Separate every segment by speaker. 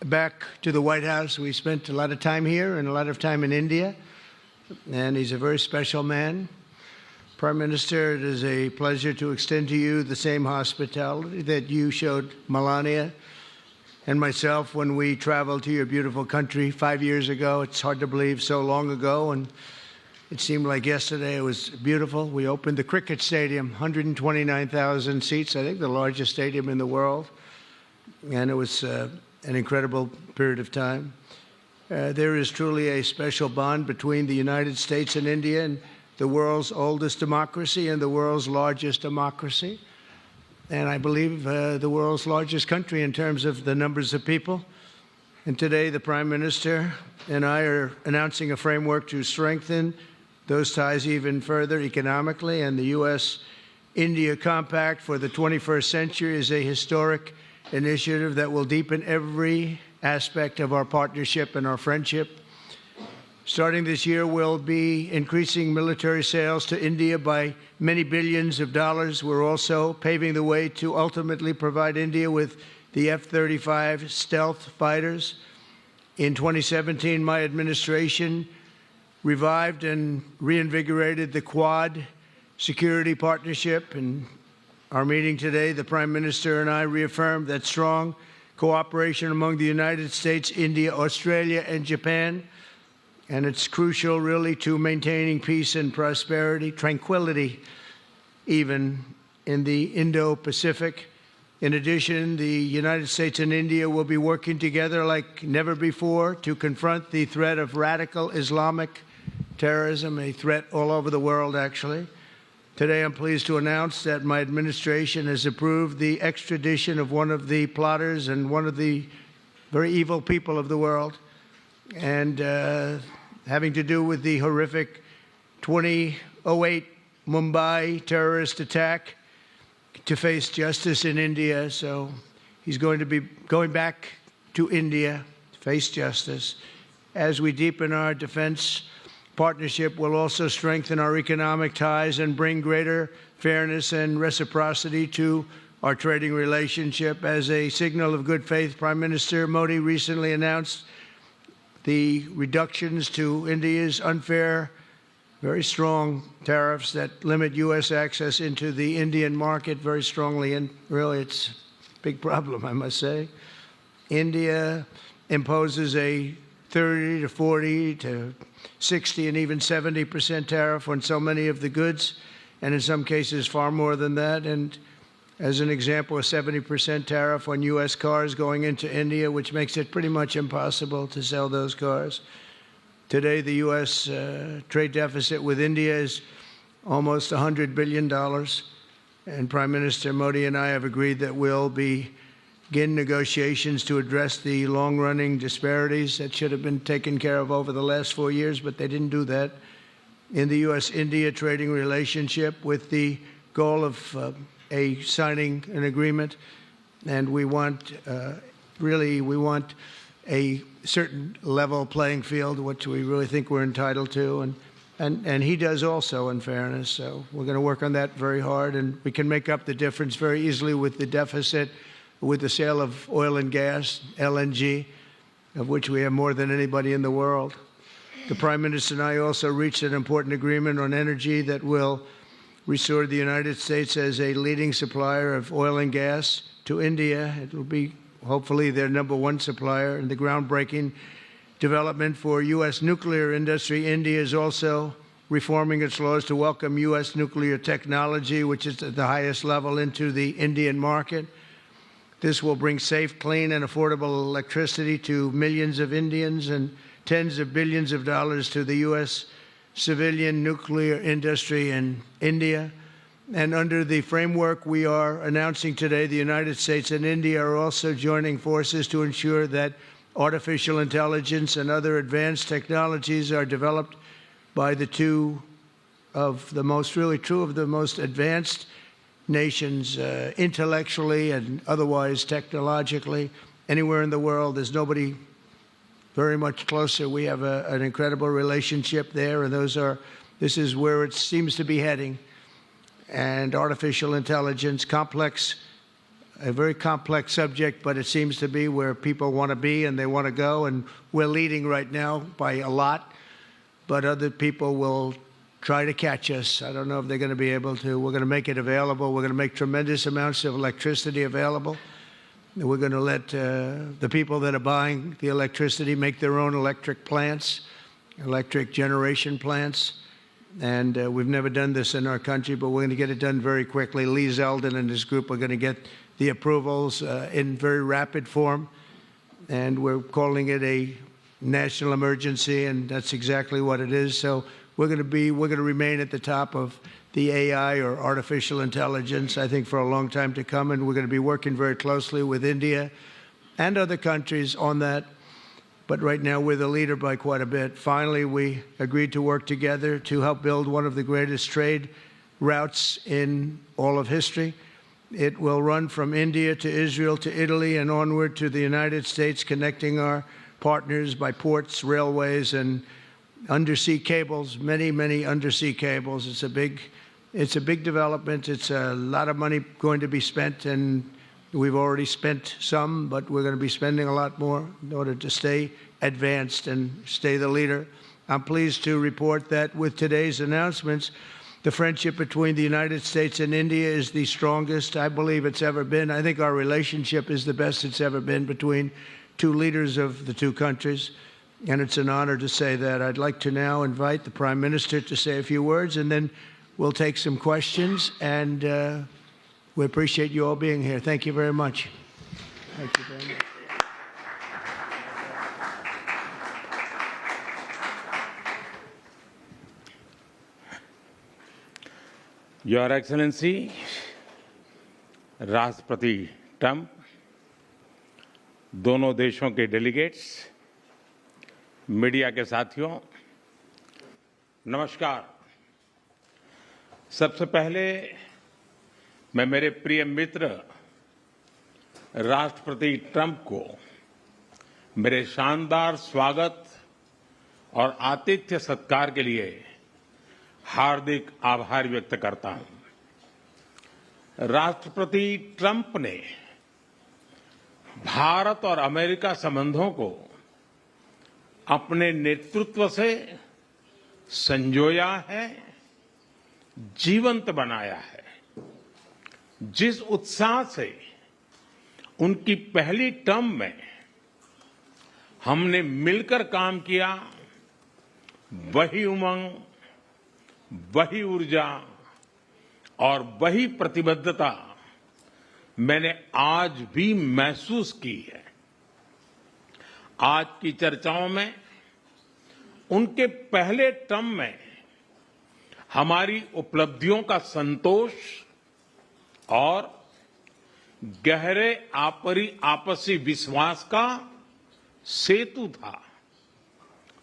Speaker 1: Back to the White House. We spent a lot of time here and a lot of time in India, and he's a very special man. Prime Minister, it is a pleasure to extend to you the same hospitality that you showed Melania and myself when we traveled to your beautiful country 5 years ago. It's hard to believe, so long ago, and it seemed like yesterday. It was beautiful. We opened the cricket stadium, 129,000 seats, I think the largest stadium in the world, and it was an incredible period of time. There is truly a special bond between the United States and India, and the world's oldest democracy and the world's largest democracy, and I believe the world's largest country in terms of the numbers of people. And today the Prime Minister and I are announcing a framework to strengthen those ties even further economically, and the U.S.-India Compact for the 21st century is a historic initiative that will deepen every aspect of our partnership and our friendship. Starting this year, we'll be increasing military sales to India by many billions of dollars. We're also paving the way to ultimately provide India with the F-35 stealth fighters. In 2017, my administration revived and reinvigorated the Quad security partnership, and our meeting today, the Prime Minister and I reaffirmed that strong cooperation among the United States, India, Australia, and Japan, and it's crucial, really, to maintaining peace and prosperity, tranquility, even in the Indo-Pacific. In addition, the United States and India will be working together like never before to confront the threat of radical Islamic terrorism, a threat all over the world, actually. Today, I'm pleased to announce that my administration has approved the extradition of one of the plotters and one of the very evil people of the world, and having to do with the horrific 2008 Mumbai terrorist attack, to face justice in India. So he's going to be going back to India to face justice. As we deepen our defense partnership, will also strengthen our economic ties and bring greater fairness and reciprocity to our trading relationship. As a signal of good faith, Prime Minister Modi recently announced the reductions to India's unfair, very strong tariffs that limit U.S. access into the Indian market very strongly, and really it's a big problem, I must say. India imposes a 30 to 40 to 60 and even 70% tariff on so many of the goods, and in some cases far more than that. And as an example, a 70% tariff on U.S. cars going into India, which makes it pretty much impossible to sell those cars. Today, the U.S. Trade deficit with India is almost $100 billion, and Prime Minister Modi and I have agreed that we'll begin negotiations to address the long-running disparities that should have been taken care of over the last 4 years, but they didn't do that, in the U.S.-India trading relationship, with the goal of signing an agreement. And we want, we want a certain level playing field, which we really think we're entitled to, and he does also, in fairness. So we're going to work on that very hard, and we can make up the difference very easily with the deficit with the sale of oil and gas, LNG, of which we have more than anybody in the world. The Prime Minister and I also reached an important agreement on energy that will restore the United States as a leading supplier of oil and gas to India. It will be hopefully their #1 supplier, and the groundbreaking development for U.S. nuclear industry. India is also reforming its laws to welcome U.S. nuclear technology, which is at the highest level, into the Indian market. This will bring safe, clean, and affordable electricity to millions of Indians and tens of billions of dollars to the U.S. civilian nuclear industry in India. And under the framework we are announcing today, the United States and India are also joining forces to ensure that artificial intelligence and other advanced technologies are developed by the two of the most advanced nations, intellectually and otherwise technologically. Anywhere in the world, there's nobody very much closer. We have an incredible relationship there, and this is where it seems to be heading. And artificial intelligence, complex a very complex subject, but it seems to be where people want to be and they want to go, and we're leading right now by a lot, but other people will try to catch us. I don't know if they're going to be able to. We're going to make it available. We're going to make tremendous amounts of electricity available. We're going to let the people that are buying the electricity make their own electric plants, electric generation plants. And we've never done this in our country, but we're going to get it done very quickly. Lee Zeldin and his group are going to get the approvals in very rapid form. And we're calling it a national emergency, and that's exactly what it is. So we're going to remain at the top of the AI, or artificial intelligence, I think, for a long time to come. And we're going to be working very closely with India and other countries on that. But right now, we're the leader by quite a bit. Finally, we agreed to work together to help build one of the greatest trade routes in all of history. It will run from India to Israel to Italy and onward to the United States, connecting our partners by ports, railways, and undersea cables, many, many undersea cables. It's a big development. It's a lot of money going to be spent, and we've already spent some, but we're going to be spending a lot more in order to stay advanced and stay the leader. I'm pleased to report that with today's announcements, the friendship between the United States and India is the strongest I believe it's ever been. I think our relationship is the best it's ever been between two leaders of the two countries, and it's an honor to say that. I'd like to now invite the Prime Minister to say a few words, and then we'll take some questions, and we appreciate you all being here. Thank you very much. Thank you very much.
Speaker 2: Your Excellency, राष्ट्रपति Trump, दोनों देशों के delegates, media के साथियों, नमस्कार। सबसे पहले मैं मेरे प्रिय मित्र राष्ट्रपति ट्रंप को मेरे शानदार स्वागत और आतिथ्य सत्कार के लिए हार्दिक आभार व्यक्त करता हूं। राष्ट्रपति ट्रंप ने भारत और अमेरिका संबंधों को अपने नेतृत्व से संजोया है, जीवंत बनाया है। जिस उत्साह से उनकी पहली टर्म में हमने मिलकर काम किया, वही उमंग, वही ऊर्जा और वही प्रतिबद्धता मैंने आज भी महसूस की है। आज की चर्चाओं में उनके पहले टर्म में हमारी उपलब्धियों का संतोष और गहरे आपसी विश्वास का सेतु था।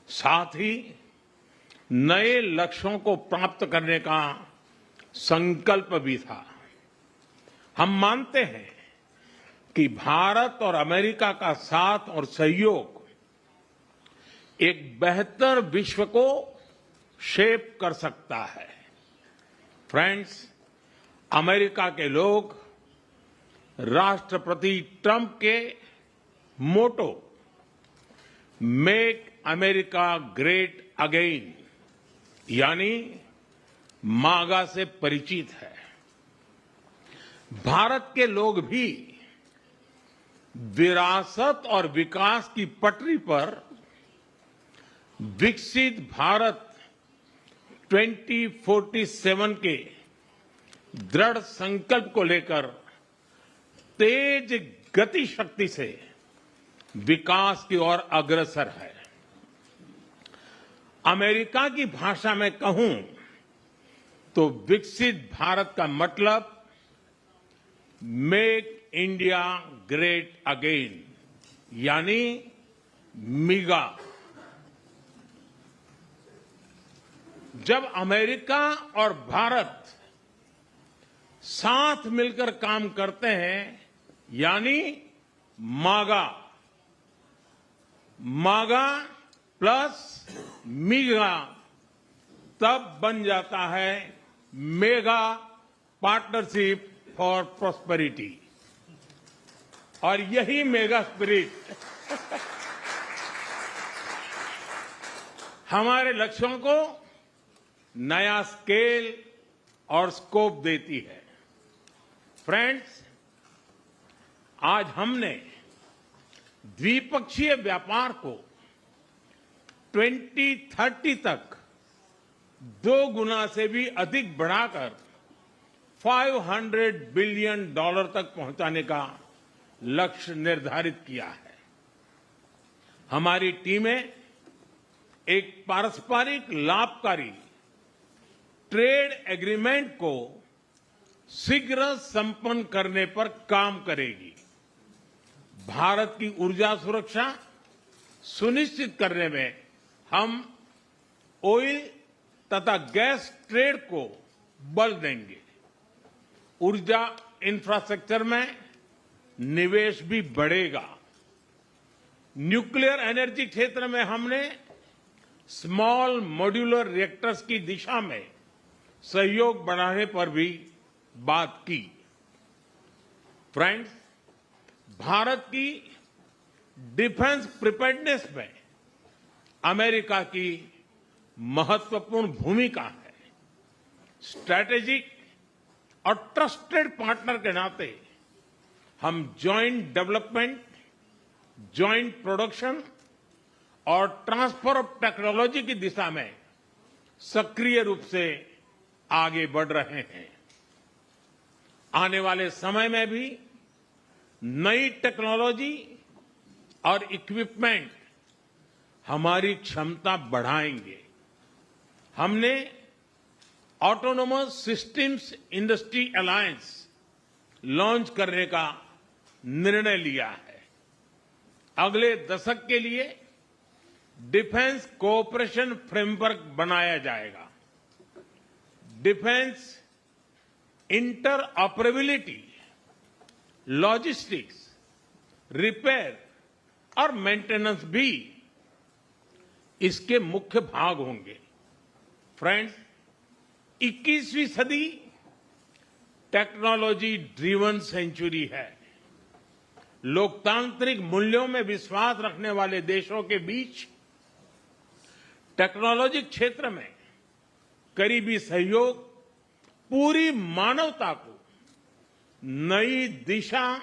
Speaker 2: साथ ही नए लक्ष्यों को प्राप्त करने का संकल्प भी था। हम मानते हैं कि भारत और अमेरिका का साथ और सहयोग एक बेहतर विश्व को शेप कर सकता है। फ्रेंड्स, अमेरिका के लोग राष्ट्रपति ट्रंप के मोटो मेक अमेरिका ग्रेट अगेन यानी मागा से परिचित है। भारत के लोग भी विरासत और विकास की पटरी पर विकसित भारत 2047 के दृढ़ संकल्प को लेकर तेज गति शक्ति से विकास की ओर अग्रसर है। अमेरिका की भाषा में कहूं तो विकसित भारत का मतलब मेक इंडिया ग्रेट अगेन यानी मिगा। जब अमेरिका और भारत साथ मिलकर काम करते हैं यानी मागा, मागा प्लस मिगा, तब बन जाता है मेगा पार्टनरशिप फॉर प्रॉस्पेरिटी। और यही मेगा स्पिरिट हमारे लक्ष्यों को नया स्केल और स्कोप देती है। फ्रेंड्स, आज हमने द्विपक्षीय व्यापार को 2030 तक 2 गुना से भी अधिक बढ़ाकर $500 बिलियन तक पहुंचाने का लक्ष्य निर्धारित किया है। हमारी टीमें एक पारस्परिक लाभकारी ट्रेड एग्रीमेंट को शीघ्र संपन्न करने पर काम करेगी। भारत की ऊर्जा सुरक्षा सुनिश्चित करने में हम ऑयल तथा गैस ट्रेड को बल देंगे। ऊर्जा इंफ्रास्ट्रक्चर में निवेश भी बढ़ेगा। न्यूक्लियर एनर्जी क्षेत्र में हमने स्मॉल मॉड्यूलर रिएक्टर्स की दिशा में सहयोग बढ़ाने पर भी बात की। फ्रेंड्स, भारत की डिफेंस प्रिपेयर्डनेस में अमेरिका की महत्वपूर्ण भूमिका है। स्ट्रैटेजिक और ट्रस्टेड पार्टनर के नाते हम जॉइंट डेवलपमेंट, जॉइंट प्रोडक्शन और ट्रांसफर ऑफ टेक्नोलॉजी की दिशा में सक्रिय रूप से आगे बढ़ रहे हैं। आने वाले समय में भी नई टेक्नोलॉजी और इक्विपमेंट हमारी क्षमता बढ़ाएंगे। हमने autonomous systems industry alliance launch करने का निर्णय लिया है। अगले दशक के लिए डिफेंस कोऑपरेशन फ्रेमवर्क बनाया जाएगा। डिफेंस इंटरऑपरेबिलिटी, लॉजिस्टिक्स, रिपेयर और मेंटेनेंस भी इसके मुख्य भाग होंगे। फ्रेंड्स, 21वीं सदी टेक्नोलॉजी ड्रिवन सेंचुरी है। लोकतांत्रिक मूल्यों में विश्वास रखने वाले देशों के बीच टेक्नोलॉजी क्षेत्र में करीबी सहयोग पूरी मानवता को नई दिशा,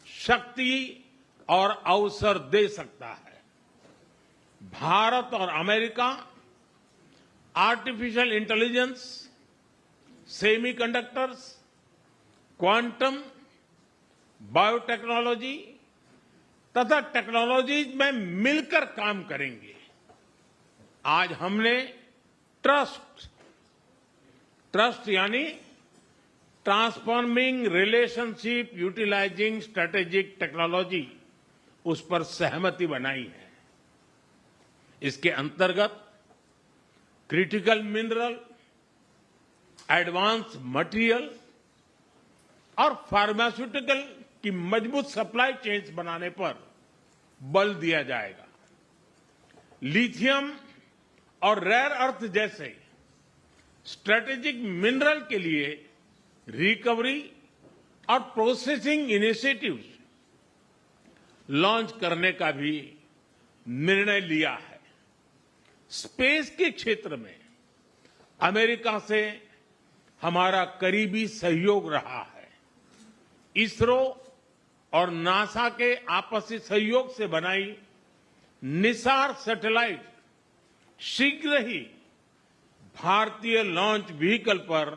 Speaker 2: शक्ति और अवसर दे सकता है। भारत और America artificial intelligence, semiconductors, quantum, biotechnology तथा टेक्नोलॉजीज में मिलकर काम करेंगे। आज हमने ट्रस्ट यानी transforming relationship utilizing strategic technology, उस पर सहमति बनाई है। इसके अंतर्गत क्रिटिकल मिनरल, एडवांस मटेरियल और फार्मास्यूटिकल की मजबूत सप्लाई चेन्स बनाने पर बल दिया जाएगा। लिथियम और रेयर अर्थ जैसे स्ट्रेटेजिक मिनरल के लिए रिकवरी और प्रोसेसिंग इनिशिएटिव्स लॉन्च करने का भी निर्णय लिया है। स्पेस के क्षेत्र में अमेरिका से हमारा करीबी सहयोग रहा है। इसरो और नासा के आपसी सहयोग से बनाई निसार सैटेलाइट शीघ्र ही भारतीय लॉन्च व्हीकल पर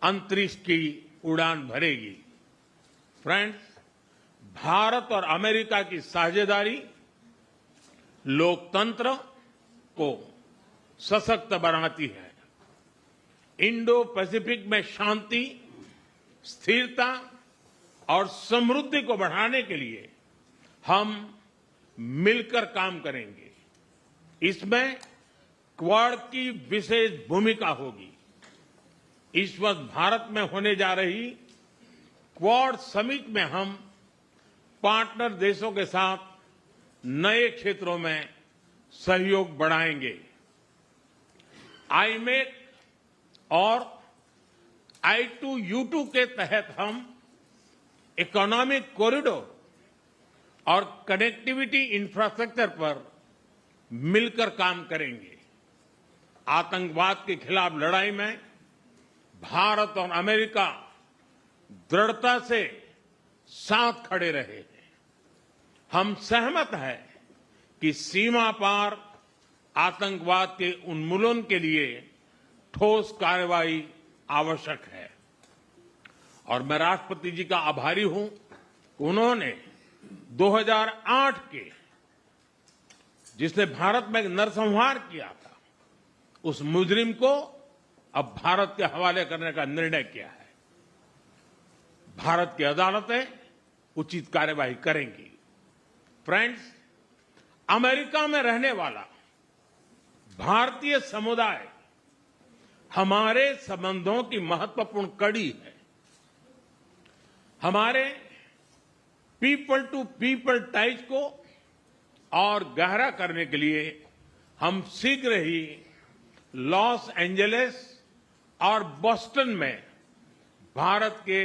Speaker 2: अंतरिक्ष की उड़ान भरेगी। फ्रेंड्स, भारत और अमेरिका की साझेदारी लोकतंत्र को सशक्त बनाती है। इंडो पैसिफिक में शांति, स्थिरता और समृद्धि को बढ़ाने के लिए हम मिलकर काम करेंगे। इसमें क्वाड की विशेष भूमिका होगी। इस वर्ष भारत में होने जा रही क्वाड समिट में हम पार्टनर देशों के साथ नए क्षेत्रों में सहयोग बढ़ाएंगे। आईमेक और I2U2 के तहत हम इकोनॉमिक कॉरिडोर और कनेक्टिविटी इंफ्रास्ट्रक्चर पर मिलकर काम करेंगे। आतंकवाद के खिलाफ लड़ाई में भारत और अमेरिका दृढ़ता से साथ खड़े रहे हैं। हम सहमत हैं कि सीमा पार आतंकवाद के उन्मूलन के लिए ठोस कार्रवाई आवश्यक है और मैं राष्ट्रपति जी का आभारी हूं कि उन्होंने 2008 के जिसने भारत में नरसंहार किया था उस मुजरिम को अब भारत के हवाले करने का निर्णय किया है। भारत की अदालतें उचित कार्यवाही करेंगी। फ्रेंड्स, अमेरिका में रहने वाला भारतीय समुदाय हमारे संबंधों की महत्वपूर्ण कड़ी है। हमारे पीपल टू पीपल टाइज को और गहरा करने के लिए हम शीघ्र ही लॉस एंजलिस और बोस्टन में भारत के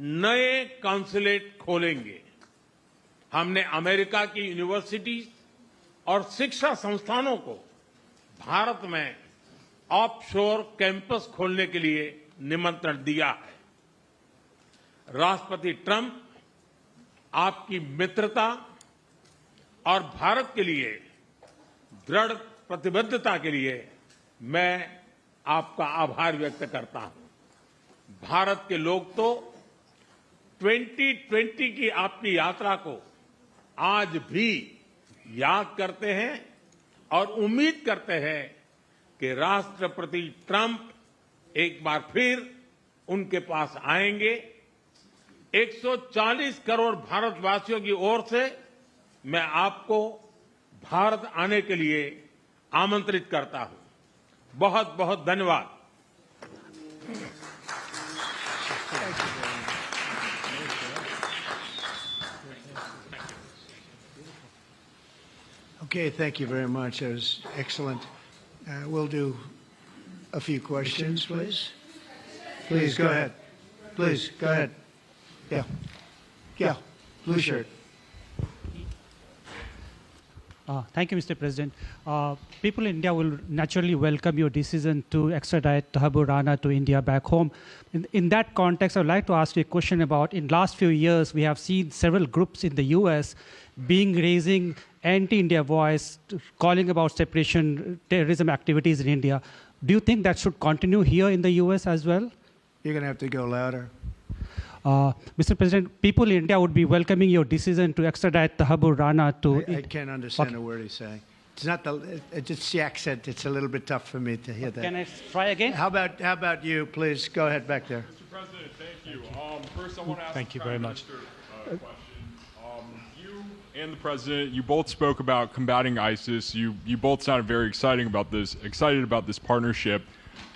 Speaker 2: नए कॉन्सुलेट खोलेंगे। हमने अमेरिका की यूनिवर्सिटी और शिक्षा संस्थानों को भारत में ऑफशोर कैंपस खोलने के लिए निमंत्रण दिया है। राष्ट्रपति ट्रंप आपकी मित्रता और भारत के लिए दृढ़ प्रतिबद्धता के लिए मैं आपका आभार व्यक्त करता हूं। भारत के लोग तो 2020 की आपकी यात्रा को आज भी याद करते हैं और उम्मीद करते हैं कि राष्ट्रपति ट्रंप एक बार फिर उनके पास आएंगे। 140 करोड़ भारतवासियों की ओर से मैं आपको भारत आने के लिए आमंत्रित करता हूं। बहुत बहुत धन्यवाद।
Speaker 1: Okay, thank you very much. That was excellent. We'll do a few questions, please. Please, go ahead. Please, go ahead. Yeah. Yeah. Blue shirt.
Speaker 3: Thank you, Mr. President. People in India will naturally welcome your decision to extradite Thakur Rana to India back home. In that context, I would like to ask you a question about, in last few years, we have seen several groups in the U.S. raising anti-India voice, calling about separation, terrorism activities in India. Do you think that should continue here in the U.S. as well?
Speaker 1: You're going to have to go louder.
Speaker 3: Mr. President, people in India would be welcoming your decision to extradite Thakur Rana to...
Speaker 1: I can't understand a word he's saying. It's not it's the accent. It's a little bit tough for me to hear that.
Speaker 3: Can I try again?
Speaker 1: How about you, please? Go ahead back there.
Speaker 4: Mr. President, thank you. First, I want to ask
Speaker 3: Thank you
Speaker 4: the
Speaker 3: very
Speaker 4: Prime
Speaker 3: much.
Speaker 4: Minister a question. You and the President, you both spoke about combating ISIS. You both sounded very excited about this partnership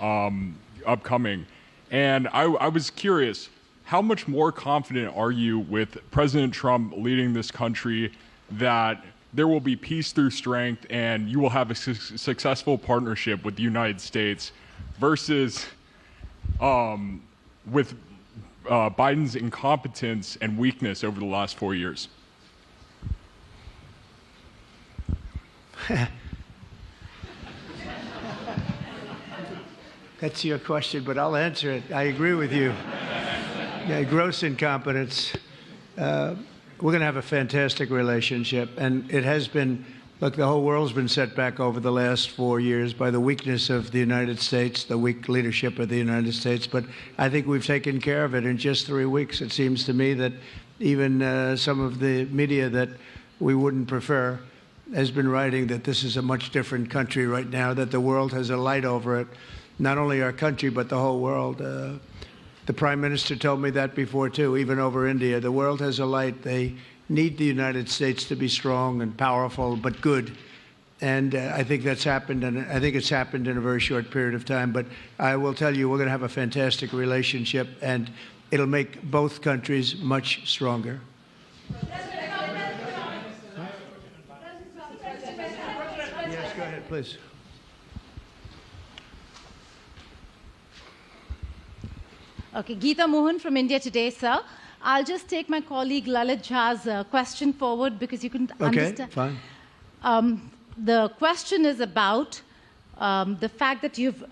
Speaker 4: upcoming. And I was curious, how much more confident are you with President Trump leading this country that there will be peace through strength and you will have a successful partnership with the United States versus with Biden's incompetence and weakness over the last 4 years?
Speaker 1: That's your question, but I'll answer it. I agree with you. Yeah, gross incompetence. We're going to have a fantastic relationship, and it has been. Look, the whole world's been set back over the last 4 years by the weakness of the United States, the weak leadership of the United States. But I think we've taken care of it in just 3 weeks. It seems to me that even some of the media that we wouldn't prefer has been writing that this is a much different country right now, that the world has a light over it, not only our country, but the whole world. The Prime Minister told me that before, too, even over India. The world has a light. They need the United States to be strong and powerful, but good. And I think that's happened, and I think it's happened in a very short period of time. But I will tell you, we're going to have a fantastic relationship, and it'll make both countries much stronger. Yes, go ahead, please.
Speaker 5: Okay, Geeta Mohan from India Today, sir. I'll just take my colleague Lalit Jha's question forward because you can understand.
Speaker 1: Okay, fine.
Speaker 5: The question is about the fact that you've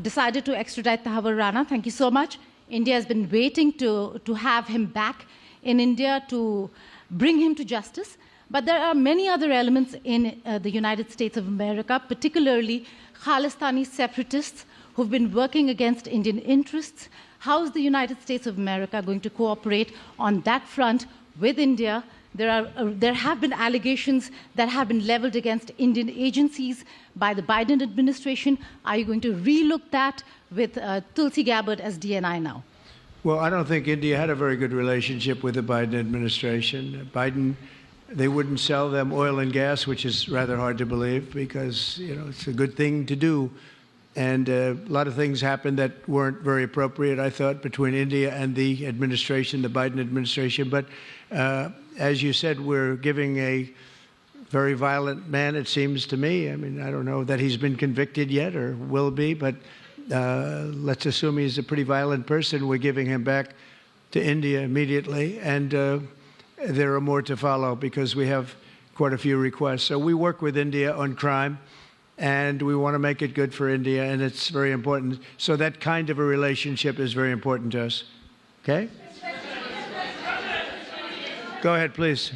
Speaker 5: decided to extradite Tahabur Rana. Thank you so much. India has been waiting to have him back in India to bring him to justice. But there are many other elements in the United States of America, particularly Khalistani separatists who've been working against Indian interests. How is the United States of America going to cooperate on that front with India? There have been allegations that have been leveled against Indian agencies by the Biden administration. Are you going to relook that with Tulsi Gabbard as DNI now?
Speaker 1: Well, I don't think India had a very good relationship with the Biden administration. They wouldn't sell them oil and gas, which is rather hard to believe because, it's a good thing to do. And a lot of things happened that weren't very appropriate, I thought, between India and the administration, the Biden administration. But as you said, we're giving a very violent man, it seems to me. I mean, I don't know that he's been convicted yet or will be, but let's assume he's a pretty violent person. We're giving him back to India immediately. And there are more to follow because we have quite a few requests. So we work with India on crime. And we want to make it good for India, and it's very important. So that kind of a relationship is very important to us. Okay? Go ahead, please.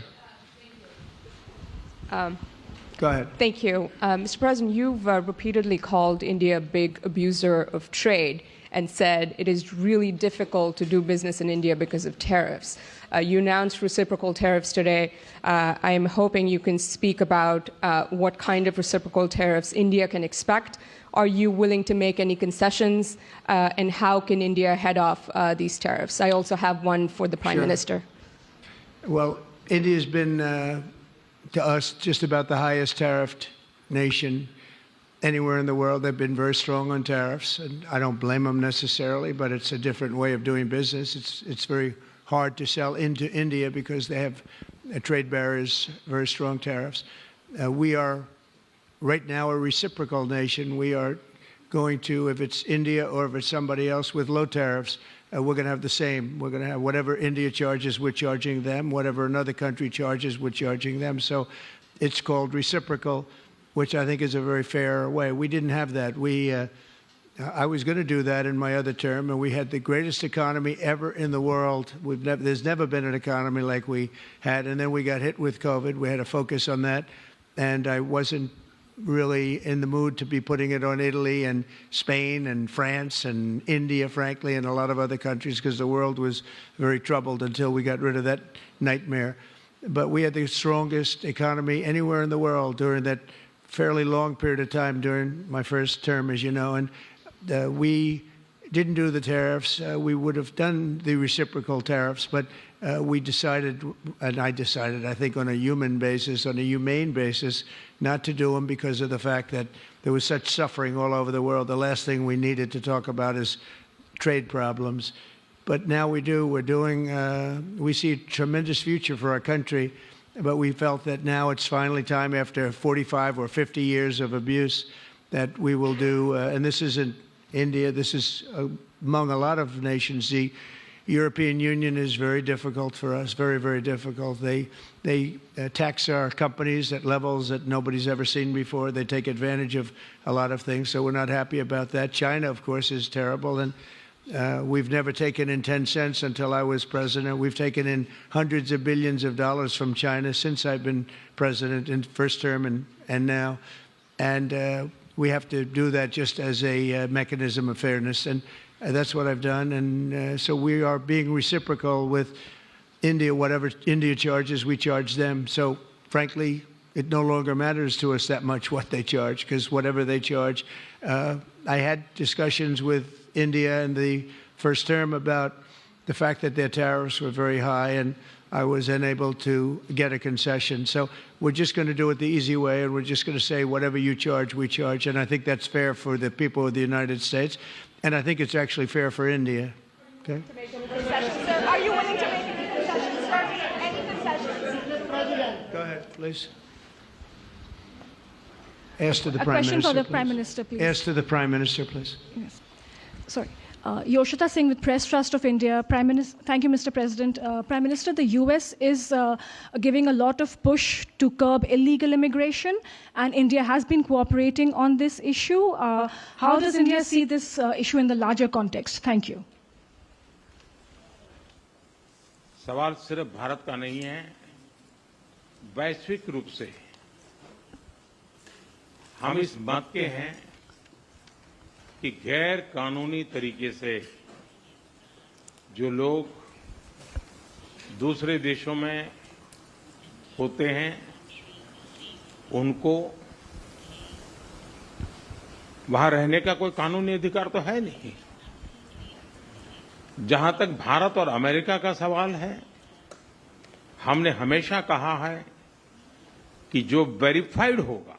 Speaker 1: Go ahead.
Speaker 6: Thank you. Mr. President, you've repeatedly called India a big abuser of trade and said it is really difficult to do business in India because of tariffs. You announced reciprocal tariffs today. I am hoping you can speak about what kind of reciprocal tariffs India can expect. Are you willing to make any concessions? And how can India head off these tariffs? I also have one for the Prime Minister.
Speaker 1: Well, India's been, to us, just about the highest tariffed nation anywhere in the world. They've been very strong on tariffs, and I don't blame them necessarily, but it's a different way of doing business. It's very hard to sell into India because they have trade barriers, very strong tariffs. We are right now a reciprocal nation. We are going to, if it's India or if it's somebody else with low tariffs, we're going to have the same. We're going to have whatever India charges, we're charging them. Whatever another country charges, we're charging them. So it's called reciprocal, which I think is a very fair way. We didn't have that. I was going to do that in my other term, and we had the greatest economy ever in the world. There's never been an economy like we had, and then we got hit with COVID. We had to focus on that, and I wasn't really in the mood to be putting it on Italy and Spain and France and India, frankly, and a lot of other countries because the world was very troubled until we got rid of that nightmare. But we had the strongest economy anywhere in the world during that fairly long period of time during my first term, as you know, and we didn't do the tariffs. We would have done the reciprocal tariffs, but we decided, and I decided, I think, on a human basis, on a humane basis, not to do them because of the fact that there was such suffering all over the world. The last thing we needed to talk about is trade problems. But now we do. We're doing, we see a tremendous future for our country, but we felt that now it's finally time, after 45 or 50 years of abuse, that we will do, and this isn't India, this is among a lot of nations. The European Union is very difficult for us, very, very difficult. They tax our companies at levels that nobody's ever seen before. They take advantage of a lot of things, so we're not happy about that. China, of course, is terrible, and we've never taken in 10 cents until I was president. We've taken in hundreds of billions of dollars from China since I've been president in first term and now. And we have to do that just as a mechanism of fairness. And that's what I've done. And so we are being reciprocal with India. Whatever India charges, we charge them. So frankly, it no longer matters to us that much what they charge, because whatever they charge, I had discussions with India in the first term about the fact that their tariffs were very high, and I was unable to get a concession. So we're just going to do it the easy way, and we're just going to say whatever you charge, we charge. And I think that's fair for the people of the United States, and I think it's actually fair for India. Okay?
Speaker 7: To make any concessions, sir? Are you willing to make any concessions, sir? Any concessions?
Speaker 1: Go ahead, please. Ask to the
Speaker 5: A
Speaker 1: Prime
Speaker 5: question
Speaker 1: Minister,
Speaker 5: for the
Speaker 1: please.
Speaker 5: Prime Minister, please.
Speaker 1: Ask to the Prime Minister, please.
Speaker 5: Yes. Sorry.
Speaker 7: Yoshita Singh with Press Trust of India. Thank you, Mr. President. Prime Minister, the US is giving a lot of push to curb illegal immigration, and India has been cooperating on this issue. How does India see this issue in the larger context? Thank you.
Speaker 2: सवाल सिर्फ भारत का नहीं है, वैश्विक रूप से हम इस मत के हैं कि गैर कानूनी तरीके से जो लोग दूसरे देशों में होते हैं उनको वहां रहने का कोई कानूनी अधिकार तो है नहीं। जहां तक भारत और अमेरिका का सवाल है, हमने हमेशा कहा है कि जो वेरीफाइड होगा,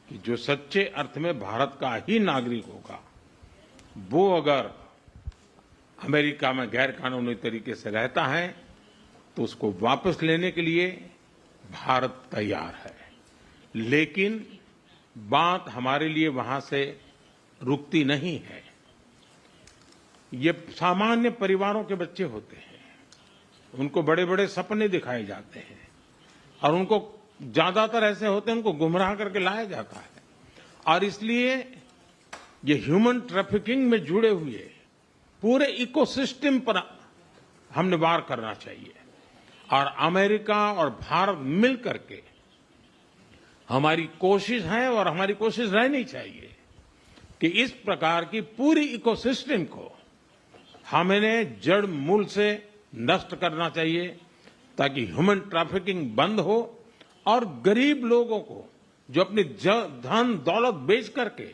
Speaker 2: कि जो सच्चे अर्थ में भारत का ही नागरिक होगा, वो अगर अमेरिका में गैर कानूनी तरीके से रहता है तो उसको वापस लेने के लिए भारत तैयार है। लेकिन बात हमारे लिए वहां से रुकती नहीं है। ये सामान्य परिवारों के बच्चे होते हैं, उनको बड़े बड़े सपने दिखाए जाते हैं और उनको ज्यादातर ऐसे होते हैं उनको गुमराह करके लाया जाता है, और इसलिए ये ह्यूमन ट्रैफिकिंग में जुड़े हुए पूरे इकोसिस्टम पर हमने वार करना चाहिए। और अमेरिका और भारत मिल करके हमारी कोशिश है और हमारी कोशिश रहनी चाहिए कि इस प्रकार की पूरी इकोसिस्टम को हमें जड़ मूल से नष्ट करना चाहिए, ताकि ह्यूमन ट्रैफिकिंग बंद हो और गरीब लोगों को जो अपनी धन दौलत बेच करके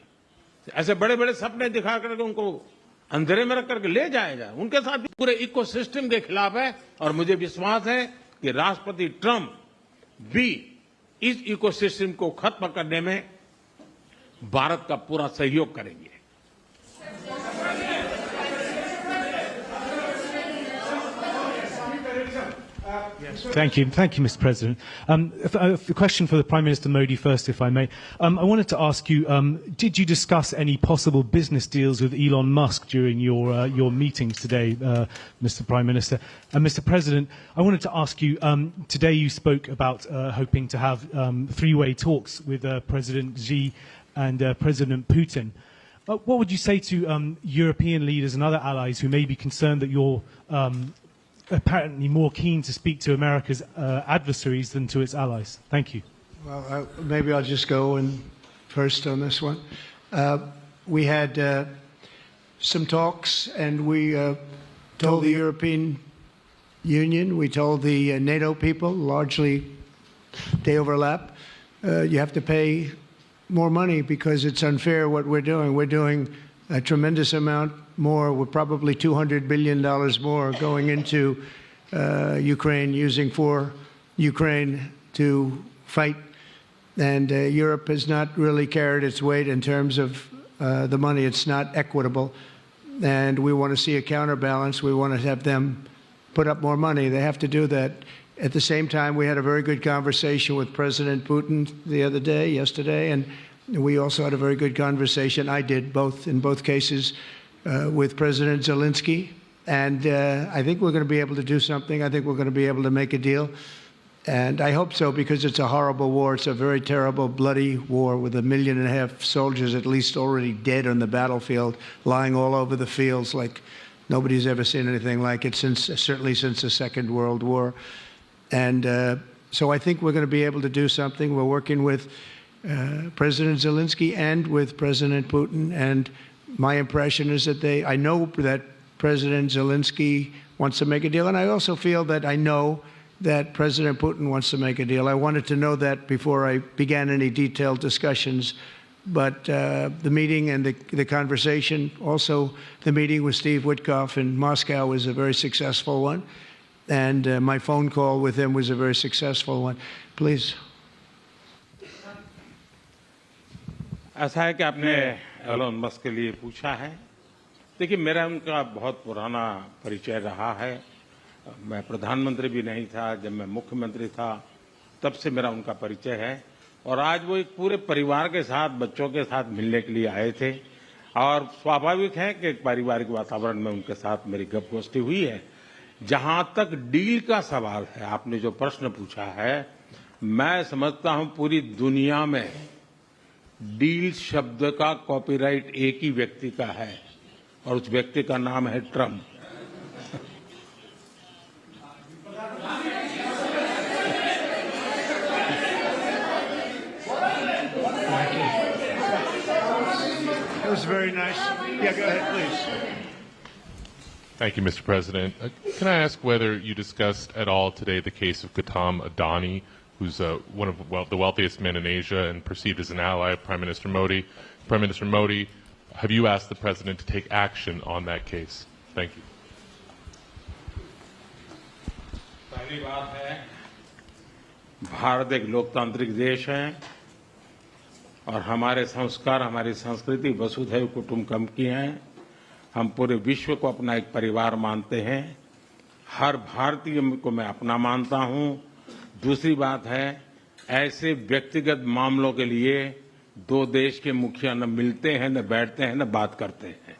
Speaker 2: ऐसे बड़े बड़े सपने दिखा करके उनको अंधेरे में रख करके ले जाया जाए, उनके साथ भी पूरे इकोसिस्टम के खिलाफ है। और मुझे विश्वास है कि राष्ट्रपति ट्रंप भी इस इकोसिस्टम को खत्म करने में भारत का पूरा सहयोग करेंगे।
Speaker 8: Thank you, Mr. President. A question for the Prime Minister Modi first, if I may. I wanted to ask you: did you discuss any possible business deals with Elon Musk during your meetings today, Mr. Prime Minister? And Mr. President, I wanted to ask you: today you spoke about hoping to have three-way talks with President Xi and President Putin. What would you say to European leaders and other allies who may be concerned that you're apparently more keen to speak to America's adversaries than to its allies? Thank you.
Speaker 1: Well, maybe I'll just go in first on this one. We had some talks, and we told the European Union, we told the NATO people, largely they overlap, you have to pay more money because it's unfair what we're doing. We're doing a tremendous amount more. We're probably $200 billion more going into Ukraine, using for Ukraine to fight. And Europe has not really carried its weight in terms of the money. It's not equitable. And we want to see a counterbalance. We want to have them put up more money. They have to do that. At the same time, we had a very good conversation with President Putin yesterday, and we also had a very good conversation. I did in both cases, with President Zelensky. And I think we're going to be able to do something. I think we're going to be able to make a deal. And I hope so, because it's a horrible war. It's a very terrible, bloody war with 1.5 million soldiers at least already dead on the battlefield, lying all over the fields like nobody's ever seen anything like it, certainly since the Second World War. And so I think we're going to be able to do something. We're working with President Zelensky and with President Putin. And my impression is that I know that President Zelensky wants to make a deal. And I also feel that I know that President Putin wants to make a deal. I wanted to know that before I began any detailed discussions. But the meeting and the conversation, also the meeting with Steve Witkoff in Moscow, was a very successful one. And my phone call with him was a very successful one. Please.
Speaker 2: ऐसा है कि आपने Elon Musk के लिए पूछा है। देखिए, मेरा उनका बहुत पुराना परिचय रहा है। मैं प्रधानमंत्री भी नहीं था, जब मैं मुख्यमंत्री था तब से मेरा उनका परिचय है। और आज वो एक पूरे परिवार के साथ, बच्चों के साथ मिलने के लिए आए थे। और स्वाभाविक है कि एक पारिवारिक वातावरण में उनके साथ मेरी गपगोष्ठी हुई है। जहां तक डील का सवाल है, आपने जो प्रश्न पूछा है, मैं समझता हूं पूरी दुनिया में डील शब्द का कॉपीराइट एक ही व्यक्ति का है और उस व्यक्ति का नाम है Trump.
Speaker 1: That was very nice. Yeah, go ahead, please.
Speaker 9: Thank you, Mr. President. Can I ask whether you discussed at all today the case of Gautam Adani, who's one of the wealthiest men in Asia and perceived as an ally of Prime Minister Modi? Prime Minister Modi, have you asked the President to take action on that case? Thank you.
Speaker 2: पहली बात है, भारत एक लोकतांत्रिक देश है और हमारे संस्कार, हमारी संस्कृति वसुधैव कुटुंबकम की हैं। हम पूरे विश्व को अपना एक परिवार मानते हैं। हर भारतीय को मैं अपना मानता हूं। दूसरी बात है, ऐसे व्यक्तिगत मामलों के लिए दो देश के मुखिया न मिलते हैं, न बैठते हैं, न बात करते हैं।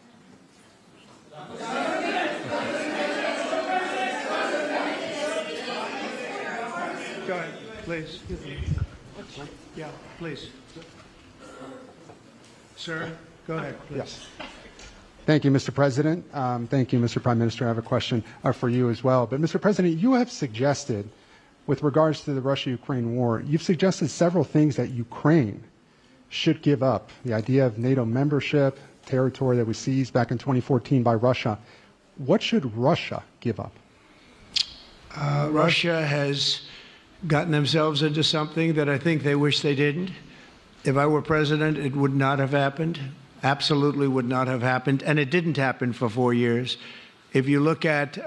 Speaker 1: Go ahead, please. Yeah, please. Sir, go ahead, please.
Speaker 10: Yes. Thank you, Mr. President. Thank you, Mr. Prime Minister. I have a question for you as well. But, Mr. President, you have suggested, with regards to the Russia-Ukraine war, you've suggested several things that Ukraine should give up. The idea of NATO membership, territory that was seized back in 2014 by Russia. What should Russia give up?
Speaker 1: Russia has gotten themselves into something that I think they wish they didn't. If I were president, it would not have happened. Absolutely would not have happened. And it didn't happen for 4 years. If you look at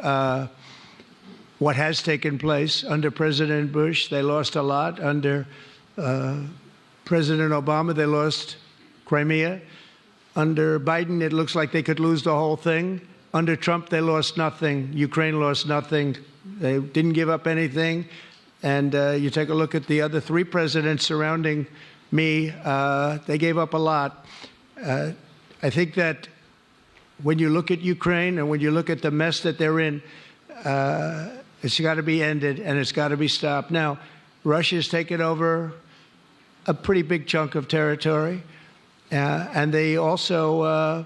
Speaker 1: what has taken place under President Bush, they lost a lot. Under President Obama, they lost Crimea. Under Biden, it looks like they could lose the whole thing. Under Trump, they lost nothing. Ukraine lost nothing. They didn't give up anything. And you take a look at the other three presidents surrounding me, they gave up a lot. I think that when you look at Ukraine and when you look at the mess that they're in, it's got to be ended and it's got to be stopped. Now, Russia's taken over a pretty big chunk of territory, and they also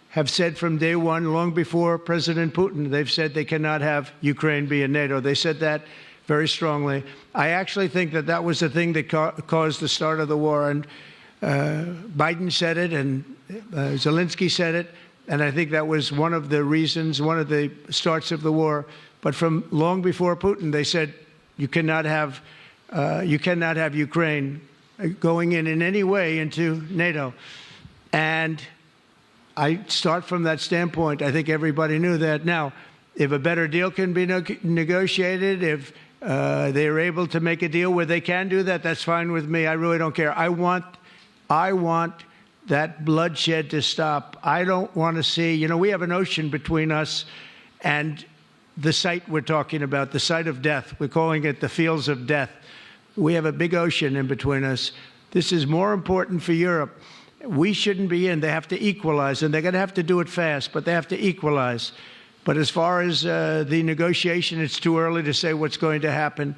Speaker 1: have said from day one, long before President Putin, they've said they cannot have Ukraine be in NATO. They said that very strongly. I actually think that that was the thing that caused the start of the war. And Biden said it, and Zelensky said it, and I think that was one of the reasons, one of the starts of the war. But from long before Putin, they said you cannot have Ukraine going in any way into NATO. And I start from that standpoint. I think everybody knew that. Now, if a better deal can be negotiated, if they are able to make a deal where they can do that, that's fine with me. I really don't care. I want that bloodshed to stop. I don't want to see, we have an ocean between us and the site we're talking about, the site of death. We're calling it the fields of death. We have a big ocean in between us. This is more important for Europe. We shouldn't be in. They have to equalize, and they're going to have to do it fast, but they have to equalize. But as far as the negotiation, it's too early to say what's going to happen.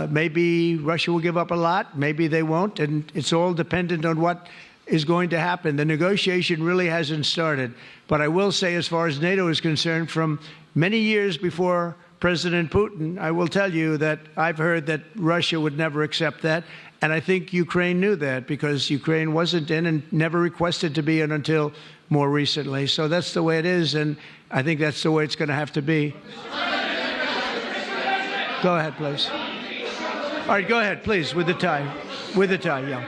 Speaker 1: Maybe Russia will give up a lot. Maybe they won't. And it's all dependent on what is going to happen. The negotiation really hasn't started. But I will say, as far as NATO is concerned, from many years before President Putin, I will tell you that I've heard that Russia would never accept that. And I think Ukraine knew that, because Ukraine wasn't in and never requested to be in until more recently. So that's the way it is, and I think that's the way it's going to have to be. Go ahead, please. All right, go ahead, please, with the tie. With the tie, yeah.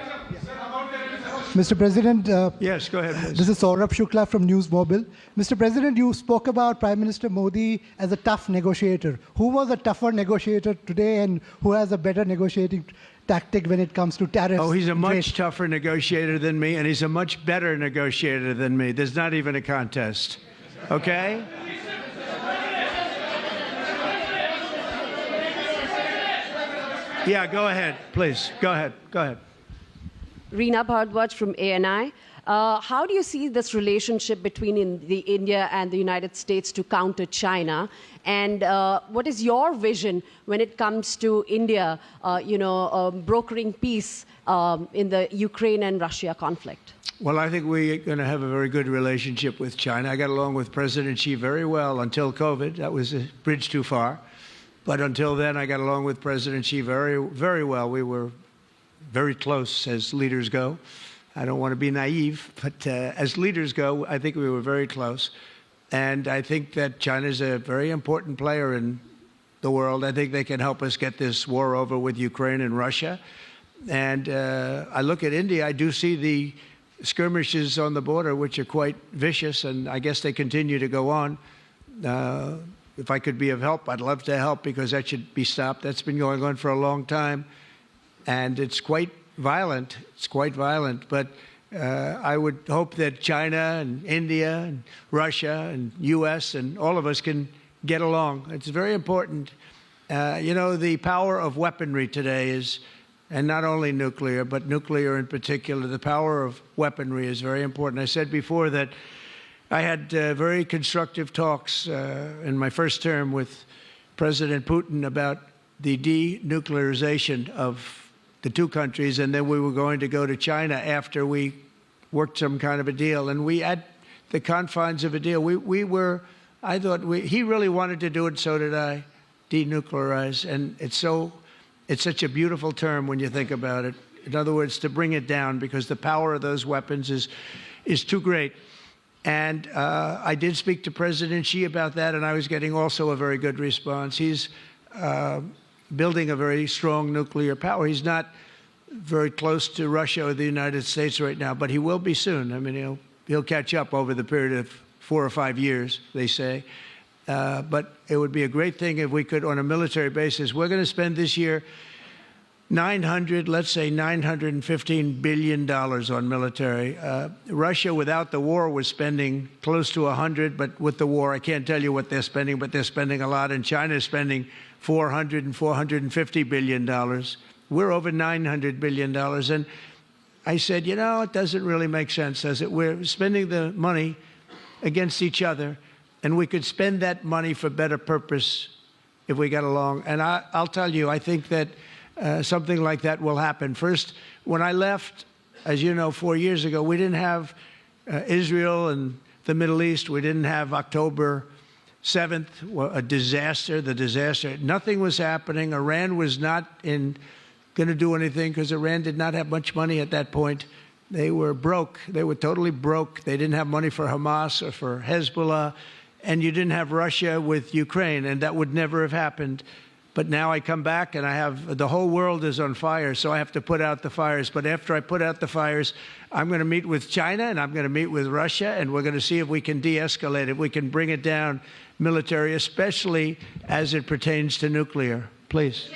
Speaker 11: Mr. President,
Speaker 1: yes, go ahead, please.
Speaker 11: This is Saurabh Shukla from News Mobile. Mr. President, you spoke about Prime Minister Modi as a tough negotiator. Who was a tougher negotiator today, and who has a better negotiating tactic when it comes to tariffs?
Speaker 1: Oh, he's a much tougher negotiator than me, and he's a much better negotiator than me. There's not even a contest. Okay? Yeah, go ahead, please. Go ahead. Go ahead.
Speaker 12: Reena Bhardwaj from ANI. How do you see this relationship between India and the United States to counter China? And what is your vision when it comes to India, brokering peace in the Ukraine and Russia conflict?
Speaker 1: Well, I think we're going to have a very good relationship with China. I got along with President Xi very well until COVID. That was a bridge too far. But until then, I got along with President Xi very, very well. We were very close as leaders go. I don't want to be naive, but as leaders go, I think we were very close. And I think that China is a very important player in the world. I think they can help us get this war over with Ukraine and Russia. And I look at India, I do see the skirmishes on the border, which are quite vicious, and I guess they continue to go on. If I could be of help, I'd love to help, because that should be stopped. That's been going on for a long time, and it's quite violent. It's quite violent, but I would hope that China and India and Russia and U.S. and all of us can get along. It's very important. The power of weaponry today is, and not only nuclear, but nuclear in particular, the power of weaponry is very important. I said before that I had very constructive talks in my first term with President Putin about the denuclearization of the two countries, and then we were going to go to China after we worked some kind of a deal. And we, at the confines of a deal, he really wanted to do it, so did I, denuclearize. And it's such a beautiful term when you think about it. In other words, to bring it down, because the power of those weapons is too great. And I did speak to President Xi about that, and I was getting also a very good response. He's building a very strong nuclear power. He's not very close to Russia or the United States right now, but he will be soon. I mean, he'll catch up over the period of 4 or 5 years, they say. But it would be a great thing if we could, on a military basis. We're going to spend this year $915 billion on military. Russia, without the war, was spending close to 100, but with the war, I can't tell you what they're spending, but they're spending a lot. And China is spending $400 and $450 billion. We're over $900 billion. And I said, it doesn't really make sense, does it? We're spending the money against each other, and we could spend that money for better purpose if we got along. And I'll tell you, I think that something like that will happen. First, when I left, as you know, 4 years ago, we didn't have Israel and the Middle East. We didn't have October 7th, a disaster, the disaster. Nothing was happening. Iran was not going to do anything, because Iran did not have much money at that point. They were broke. They were totally broke. They didn't have money for Hamas or for Hezbollah. And you didn't have Russia with Ukraine, and that would never have happened. But now I come back, and the whole world is on fire, so I have to put out the fires. But after I put out the fires, I'm going to meet with China, and I'm going to meet with Russia, and we're going to see if we can de-escalate, if we can bring it down military, especially as it pertains to nuclear. Please.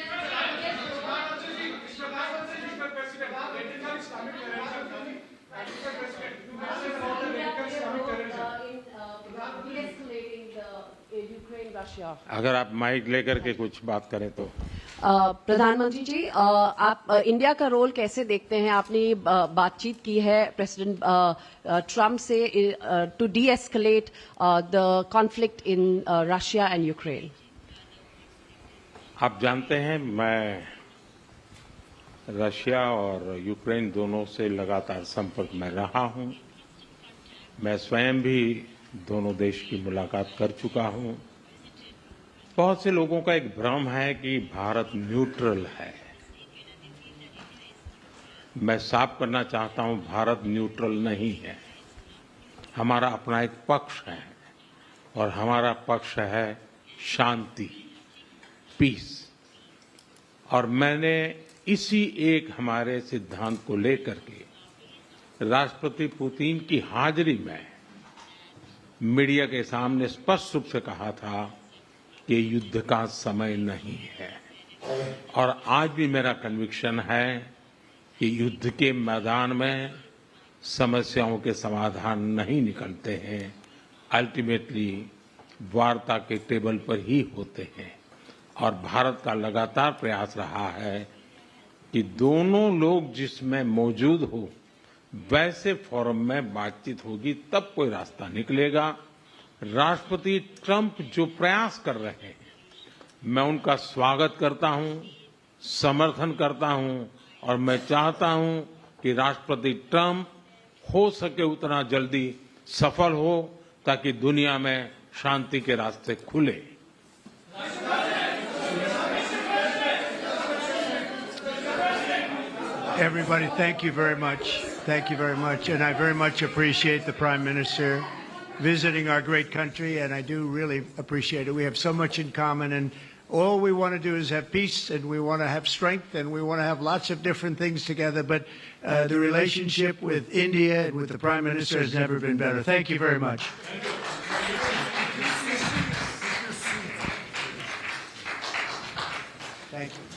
Speaker 2: अगर आप mic लेकर के कुछ बात करें तो
Speaker 12: प्रधानमंत्री जी, आप इंडिया का रोल कैसे देखते हैं? आपने बातचीत की है प्रेसिडेंट ट्रम्प से to de-escalate the conflict in Russia and Ukraine.
Speaker 2: आप जानते हैं, मैं रशिया और यूक्रेन दोनों से लगातार संपर्क में रहा हूं. मैं स्वयं भी दोनों देश की मुलाकात कर चुका हूं. बहुत से लोगों का एक भ्रम है कि भारत न्यूट्रल है. मैं साफ करना चाहता हूं, भारत न्यूट्रल नहीं है. हमारा अपना एक पक्ष है, और हमारा पक्ष है शांति, पीस. और मैंने इसी एक हमारे सिद्धांत को लेकर के राष्ट्रपति पुतिन की हाजिरी में मीडिया के सामने स्पष्ट रूप से कहा था कि युद्ध का समय नहीं है. और आज भी मेरा कन्विक्शन है कि युद्ध के मैदान में समस्याओं के समाधान नहीं निकलते हैं, अल्टीमेटली वार्ता के टेबल पर ही होते हैं. और भारत का लगातार प्रयास रहा है कि दोनों लोग जिसमें मौजूद हो, वैसे फोरम में बातचीत होगी तब कोई रास्ता निकलेगा। राष्ट्रपति ट्रंप जो प्रयास कर रहे हैं, मैं उनका स्वागत करता हूं, समर्थन करता हूं और मैं चाहता हूं कि राष्ट्रपति ट्रंप हो सके उतना जल्दी सफल हो ताकि दुनिया में शांति के रास्ते खुले।
Speaker 1: Everybody, thank you very much. Thank you very much. And I very much appreciate the Prime Minister visiting our great country, and I do really appreciate it. We have so much in common, and all we want to do is have peace, and we want to have strength, and we want to have lots of different things together. But the relationship with India and with the Prime Minister has never been better. Thank you very much. Thank you.